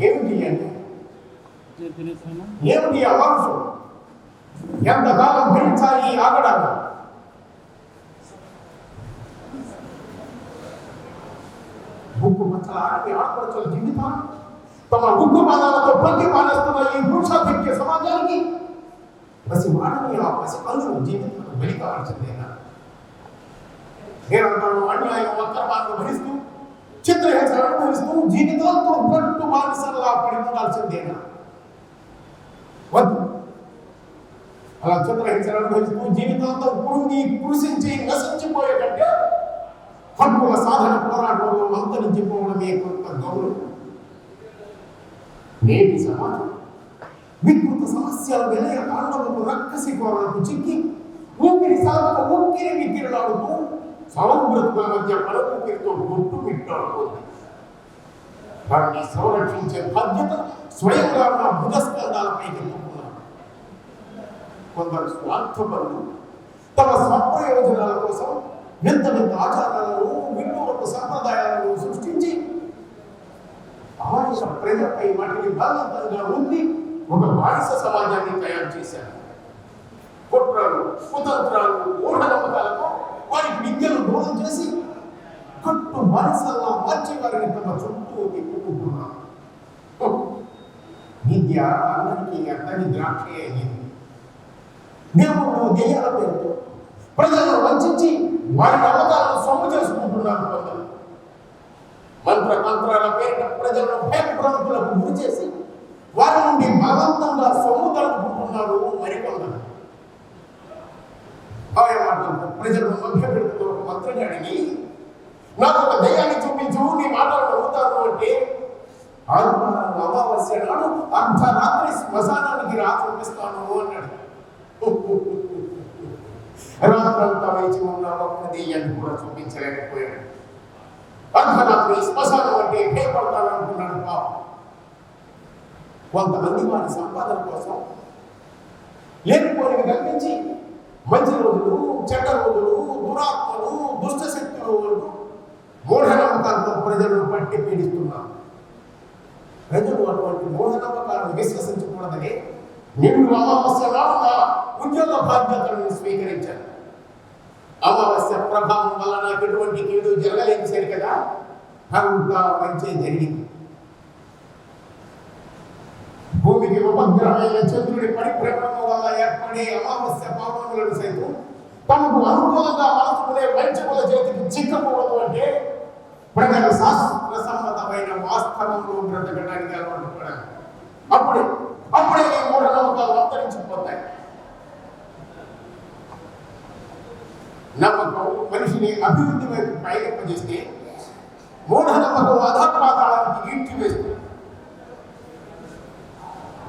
ఏమిటి అంటే ఏమిటి ఆ మనసు? ఎంతకాలం భరించాలి ఆగడాలు? ఉక్కు పచ్చల ఆడపడుచుల జీవితాలు తమ ఉక్కు పాదాలతో పట్టి పాలిస్తున్న ఈ పురుషాధిక్య సమాజానికి పసి వాడని ఆ పసి పందులు జీవితాలను బలి కావాల్సిందేనా? నిరంతరం అన్యాయం వక్రమార్గం భరిస్తూ చిత్రహింసలు అనుభవిస్తూ జీవితాలతో పట్టు బానిసలా పడి ఉండాల్సిందేనా? వద్దు. అలా చిత్రహింసలు అనుభవిస్తూ జీవితాలతో కృషించి నశించిపోయే కంటే హక్కుల సాధన పోరాటంలో అంతరించిపోవడమే కొంత గౌరవం. నేటి సమాజం వికృత సమస్యల విలయ తాండవకు రక్కసి కోరలకు చిక్కి ఊపిరి సాగక ఊపిరి వికిరణాడుతూ సౌబ్రతుల మధ్య పరపూపిరితో గుట్టు మిట్టాడుతోంది. వారిని సంరక్షించే బాధ్యత స్వయంగా నా భుజస్కంధాలపై చెప్పుకున్నారు. కొందరు స్వార్థపరులు తమ స్వప్రయోజనాల కోసం వింత వింత ఆచారాలను విన్నూరపు సంప్రదాయాలను సృష్టించి బానిస ప్రజలపై వాటిని బలవంతంగా ఉంది ఒక బానిస సమాజాన్ని తయారు చేశారు. కుట్రలు, కుతంత్రాలు, మూఢనమ్మకాలతో వారికి విద్యను దూరం చేసి కట్టు బానిసల్లా మార్చి వారిని తమ చుట్టూ తిప్పుకుంటున్నారు. విద్య అందరికీ అంతని ద్రాక్ష అయింది. దేవుళ్ళు దెయ్యాల పేరుతో ప్రజలను వంచి వారి నమ్మకాలను సొమ్ము చేసుకుంటున్నారు. కొందరు మంత్ర మంత్రాల పేరిట ప్రజలను భయభ్రాంతులకు గురి చేసి వారి నుండి బలవంతంగా సొమ్ము తలుపుకుంటున్నారు మరికొందరు. అవే మాటలతో ప్రజలను మభ్యపెడుతున్న ఒక మంత్రగాడిని నాకు ఒక దయ్యాన్ని చూపించు, నీ మాటలు నమ్ముతాను అంటే ఆదివారం అమావాస్య నాడు అర్ధరాత్రి శ్మశానానికి చూపిస్తాను అన్నాడు. రాత్రంతా వేచి ఉన్న ఒక్క దెయ్యాన్ని కూడా చూపించలేకపోయాడు. అర్ధరాత్రి శ్మశానం అంటే భయపడతాననుకున్నాడు పాపం. కొంతమంది వారి సంపాదన కోసం లేనిపోనివి కల్పించి మంచి రోజులు, చెడ్డ రోజులు, దురాత్మలు, దుష్ట శక్తులు అంటూ మూఢనమ్మకాలతో ప్రజలను పట్టి పీడిస్తున్నారు. ప్రజలు అటువంటి మూఢనమ్మకాలను విశ్వసించకూడదని నిండు అమావాస్య నాడు ఉద్యోగ బాధ్యతలను స్వీకరించారు. అమావాస్య ప్రభావం వల్ల నాకు ఎటువంటి కీడు జరగలేదు సరి కదా, అంతా మంచి జరిగింది. భూమికి ఉపగ్రహమైన చంద్రుడి పరిభ్రమణం వల్ల ఏర్పడే అమావాస్య పౌర్ణములను సైతం తమకు అనుకూలంగా మలుచుకునే వంచకుల చేతికి చిక్కకూడదు అంటే ప్రజలు శాస్త్ర సమ్మతమైన వాస్తవంలో బ్రతకడానికి అలవాటు పడాలి. అప్పుడే ఈ మూఢనమ్మకాలు అంతరించిపోతాయి. నమ్మకం మనిషిని అభివృద్ధి వైపు ప్రయత్నింపజేస్తే మూఢనమ్మకం అధపాతాళానికి ఈడ్చి వేస్తుంది.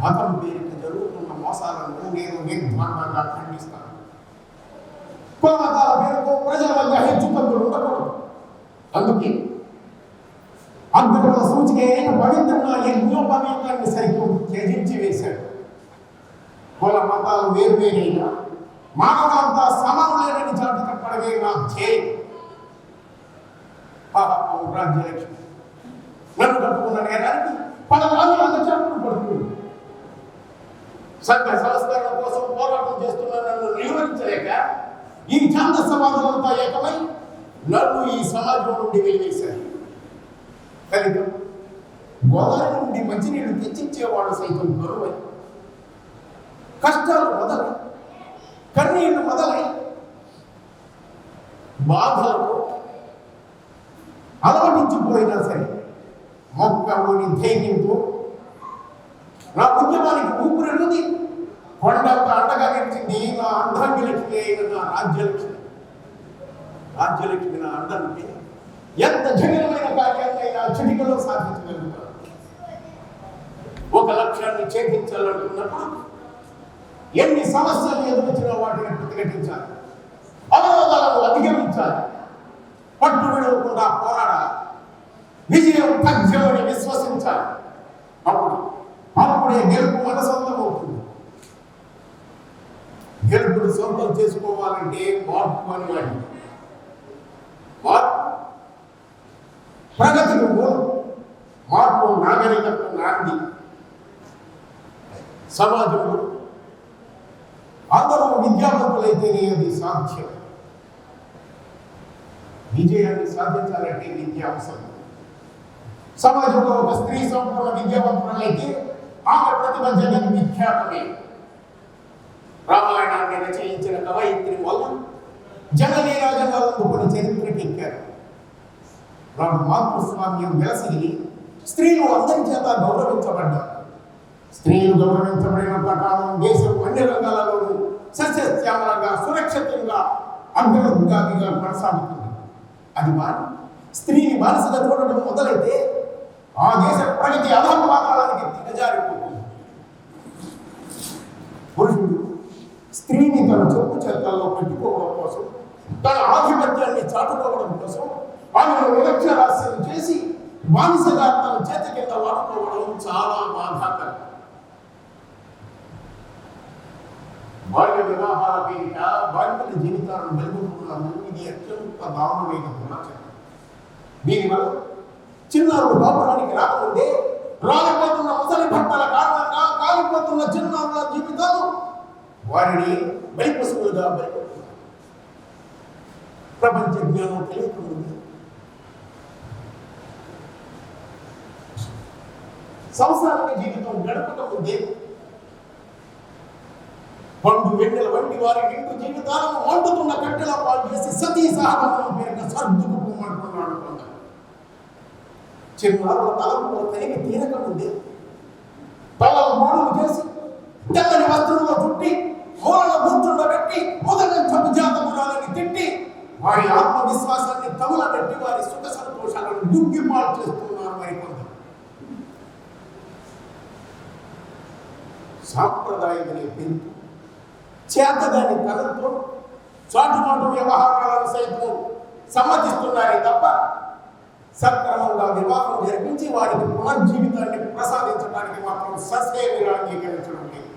మతం పేరుకి జరుగుతున్న మోసాలను నేను నిర్ధారణగా ఖండిస్తాను. కులమతాల పేరుతో ప్రజల మధ్య హెచ్చుతగ్గులు ఉండకూడదు. అందుకే అగ్రకుల సూచిక అయిన పవిత్రమైన యజ్ఞోపవీతాన్ని సైతం త్యజించి వేశాడు. కుల మతాలు వేరువేరైనా మానవులంతా సమానులేనని చాటు చెప్పడమే నా ధ్యేయం. రాజ్యలక్ష్మి నన్ను కట్టుకున్న నేరానికి 10 మంది అందచాటులు పడుతుంది. సంఘ సంస్కరణ కోసం పోరాటం చేస్తున్న నన్ను నిలువరించలేక ఈ ఛాందసవాదులంతా ఏకమై నన్ను ఈ సమాజం నుండి వెలివేశారు. కనుక గోదావరి నుండి మంచినీళ్లు తెచ్చిచ్చేవాడు సైతం గొడవై, కష్టాలు మొదలై, కన్నీళ్లు మొదలై, బాధలతో అలవటించిపోయినా సరే మొక్కలోని ధైర్యంతో నా ఉద్యమానికి ఊపిరినుంది కొండంత అండగా నిలిచింది నా అర్ధాంగిలక్ష్మి అయిన నా రాజ్యలక్ష్మి. రాజ్యలక్ష్మి నా అండంటే ఎంత జటిలమైన కార్యాన్నైనా చిటికలో సాధించగలుగుతారు. ఒక లక్ష్యాన్ని ఛేదించాలనుకున్నప్పుడు ఎన్ని సమస్యలు ఎదుర్కొచ్చినా వాటిని ప్రతిఘటించాలి, అవరోధాలను అధిగమించాలి, పట్టు విడవకుండా పోరాడాలి, విజయం తథ్యమని విశ్వసించాలి. అప్పుడే గెలుపు మన సొంతం అవుతుంది. గెలుపును సొంతం చేసుకోవాలంటే మార్పు అనివాడి. మార్పు ప్రగతికి మూలం. మార్పు మానవం నాగరికత నాంది. సమాజంలో అందరూ విద్యావంతులైతేనే అది సాధ్యం. విజయాన్ని సాధించాలంటే విద్య అవసరం. సమాజంలో ఒక స్త్రీ సంపూర్ణ విద్యావంతులైతే ఆమె ప్రతిభ జగన్ విఖ్యాతమే. రామాయణాన్ని రచయించిన కవయిత్రి వల్ల జననీ రాజంగా అందుకుని చరిత్రకెక్కారు. వాడు మాతృస్వామ్యం వెలసిల్లి స్త్రీలు అందరి చేత గౌరవించబడ్డారు. స్త్రీలు గౌరవించబడినంత కాలం దేశం అన్ని రంగాలలోనూ సస్యశ్యామలంగా సురక్షితంగా అగ్రగామిగా కొనసాగుతుంది. అది మారి స్త్రీని బానిసగా చూడడం మొదలైతే ఆ దేశ ప్రగతి అధపాతాళానికి దిగజారిపోతుంది. పురుషుడు స్త్రీని తన చెప్పు చెత్తల్లో పెట్టుకోవడం కోసం, తన ఆధిపత్యాన్ని చాటుకోవడం కోసం ఆమెను నిరక్షరాస్యం చేసి బానిసగా తన చేత కింద వాడుకోవడం చాలా బాధాకరం. బాల్య వివాహాల పేరిట బాలికల జీవితాలను వెలుగుతున్నాము. ఇది అత్యంత దారుణమైన దురాచారం. దీనివల్ల చిన్నారులు బాపురానికి రాకముందే రాలిపోతున్న ముసలి భర్తల కారణంగా కాలిపోతున్న చిన్నారుల జీవితాలు వారిని బలిపశువులుగా బలిపడుతున్నారు. ప్రపంచ జ్ఞానం తెలియకముందే సంసారిక జీవితం గడపకముందే పండు వెన్నెల వంటి వారి నిండు జీవితాలను వండుతున్న కట్టెల పాలు చేసి సతీ సహగమనం పేరుగా సర్దుకుపోమంటున్నాడు కొందరు. చిన్నారుల తలంలో తనివి తీరకముందే తలను మోడులు చేసి తెల్లని వస్త్రంలో చుట్టి మూలన కూర్చుండబెట్టి మొదటి జాతకురాలని తిట్టి వారి ఆత్మవిశ్వాసాన్ని తగుల పెట్టి వారి సుఖ సంతోషాలను దుగ్గిపాలు చేస్తున్నారు మరి కొందరు. సాంప్రదాయం అనే పెంపు చేతగాని కథలతో చాటుమాటు వ్యవహారాలను సైతం సమ్మతిస్తున్నారే తప్ప సక్రమంగా వివాహం జరిపించి వారికి పునర్జీవితాన్ని ప్రసాదించడానికి మాత్రం ససేమిగా అంగీకరించడం లేదు.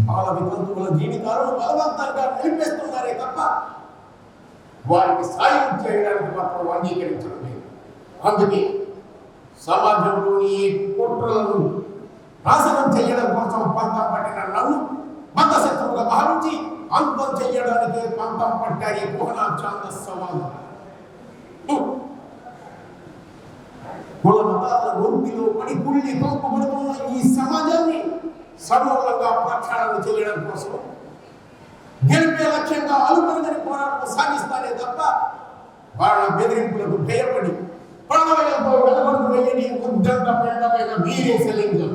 బాల వితంతువుల జీవితాలను బలవంతంగా నిలిపేస్తున్నారే తప్ప వారికి సాయం చేయడానికి మాత్రం అంగీకరించడం లేదు. అందుకే సమాజంలోని కుట్రలను నాశనం చేయడం కోసం పంతం పట్టిన నన్ను మతశత్రువుగా భావించి అంతం చెయ్యడానికి పంతం పట్టారు ఈ మోహనా ఛాందస్ సవాలు. కుల మతాల ఒంపిలో పడి కుళ్ళి పంపబడుతున్న ఈ సమాజాన్ని సమూలంగా ప్రక్షాళన చేయడం కోసం గెలిపే లక్ష్యంగా అలుపెరుగని పోరాటం సాగిస్తానే తప్ప వాళ్ళ బెదిరింపులకు భయపడి ప్రాణవయంతో వెలగొండు వెళ్ళి ఉద్దంత పెండమైన వీరేశలింగం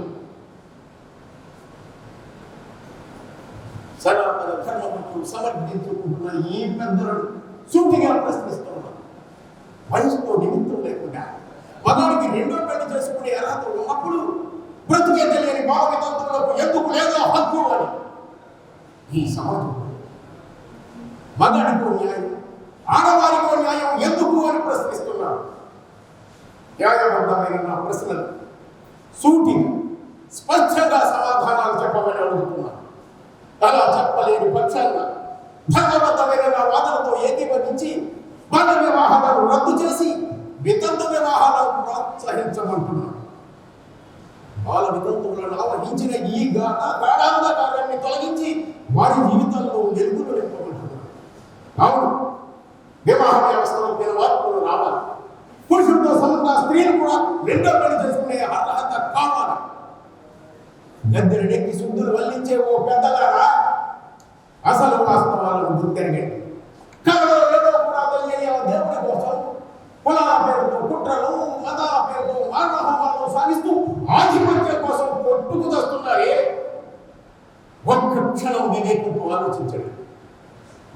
సనాతన ధర్మముకు సమర్థించుకుంటున్న ఈ పెద్దలను సూటిగా ప్రశ్నిస్తున్నారు. వయసుతో నిమిత్తం లేకుండా మగాడికి రెండో పెళ్లి చేసుకునే అర్హత ఉన్నప్పుడు బ్రతికే తెలియని బాల వితంతువులకు ఎందుకు లేదా హక్కు అని ఈ సమాజంలో మగాడికో న్యాయం, ఆడవారికో న్యాయం ఎందుకు అని ప్రశ్నిస్తున్నారు. న్యాయబద్ధమైన నా ప్రశ్నలు సూటిగా స్పష్టంగా సమాధానాలు చెప్పమని అడుగుతున్నారు. అలా చెప్పలేని పక్షాన ధర్మబద్ధమైన నా వాదనతో ఏకీభవించి బాల్య వివాహాలను రద్దు చేసి వితంతు వివాహాలను ప్రోత్సహించమంటున్నాను. బాల వితంతువులను ఆవహించిన ఈ గాఢాంధకారాన్ని తొలగించి వారి జీవితంలో వెలుగులు నింపమంటున్నాను. అవును, వివాహ వ్యవస్థలో మీరు మార్పులు రావాలి. పురుషులతో సమంగా స్త్రీలు కూడా రెండో పెళ్లి చేసుకునే అర్హత కావాలి. గద్దెరెడ్డికి శుద్ధులు వల్లించే ఓ పెద్దలారా అసలు వాస్తవాలను గుర్తెరగండి. కథలో ఏదో కూడా తెలియని దేవుడి కోసం కులాల పేరుతో కుట్రలు, మతాల పేరుతో మానవహోమాలను సాగిస్తూ ఆధిపత్యం కోసం కొట్టుకు తెస్తున్నారే. ఒక్క క్షణం వివేకంతో ఆలోచించండి.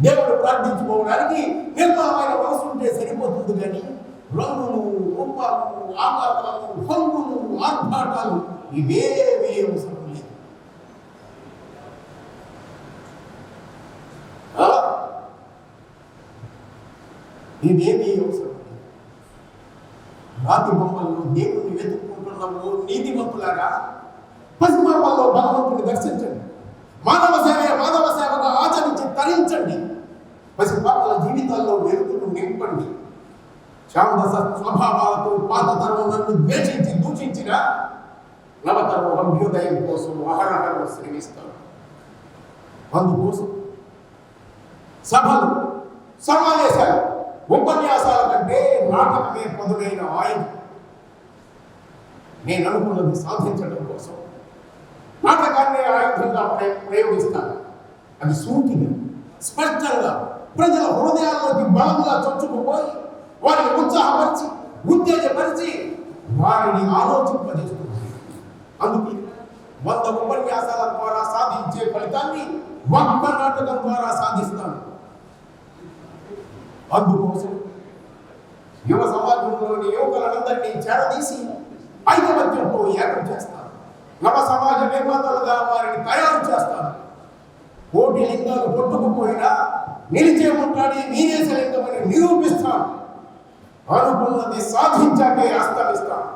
దేవుడు ప్రార్థించుకోవడానికి నిర్మలమైన మనసు ఉంటే సరిపోతుంది కానీ రంగులు, రూపాలు, ఆకారాలు, హంగులు, ఆర్భాటాలు ఇవేవీ అవసరం లేదు. ఇవేవీ అవసరం లేదు. రాతి బొమ్మల్లో దేవుణ్ణి వెతుక్కుంటున్నాము నీతిమంతులారా. పసిపాపల్లో భగవంతుని దర్శించండి. మానవ సేవగా ఆచరించి తరించండి. పసిపాపల జీవితాల్లో వెలుగును నింపండి. ఛాందస స్వభావాలతో పాత తరం నన్ను ద్వేషించి నవతరం అభ్యుదయం కోసం అహరహరం శ్రమిస్తాను. అందుకోసం సభలు, సమావేశాలు, ఉపన్యాసాల కంటే నాటకమే పదునైన ఆయుధం. నేను అనుకున్నది సాధించడం కోసం నాటకాన్ని ఆయుధంగా ప్రయోగిస్తాను. అది సూటిగా, స్పష్టంగా ప్రజల హృదయాల్లోకి బలంగా చొచ్చుకుపోయి వారిని ఉత్సాహపరిచి, ఉత్తేజపరిచి వారిని ఆలోచింపజేస్తుంది. అందుకే 100 ఉపన్యాసాల ద్వారా సాధించే ఫలితాన్ని ఒక్క నాటకం ద్వారా సాధిస్తాను. అందుకోసం యువ సమాజంలోని యువకులందరినీ చేరదీసి ఐకమత్యంతో ఏకం చేస్తాను. నవ సమాజ నిర్మాతలుగా వారిని తయారు చేస్తాను. కోటి లింగాలు కొట్టుకుపోయినా నిలిచే ఉంటాడే వీరేశలింగమని నిరూపిస్తాను. అనుకున్నది సాధించాకే అస్తమిస్తాను.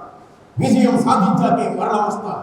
విజయం సాధించాకే మరణం వస్తాను.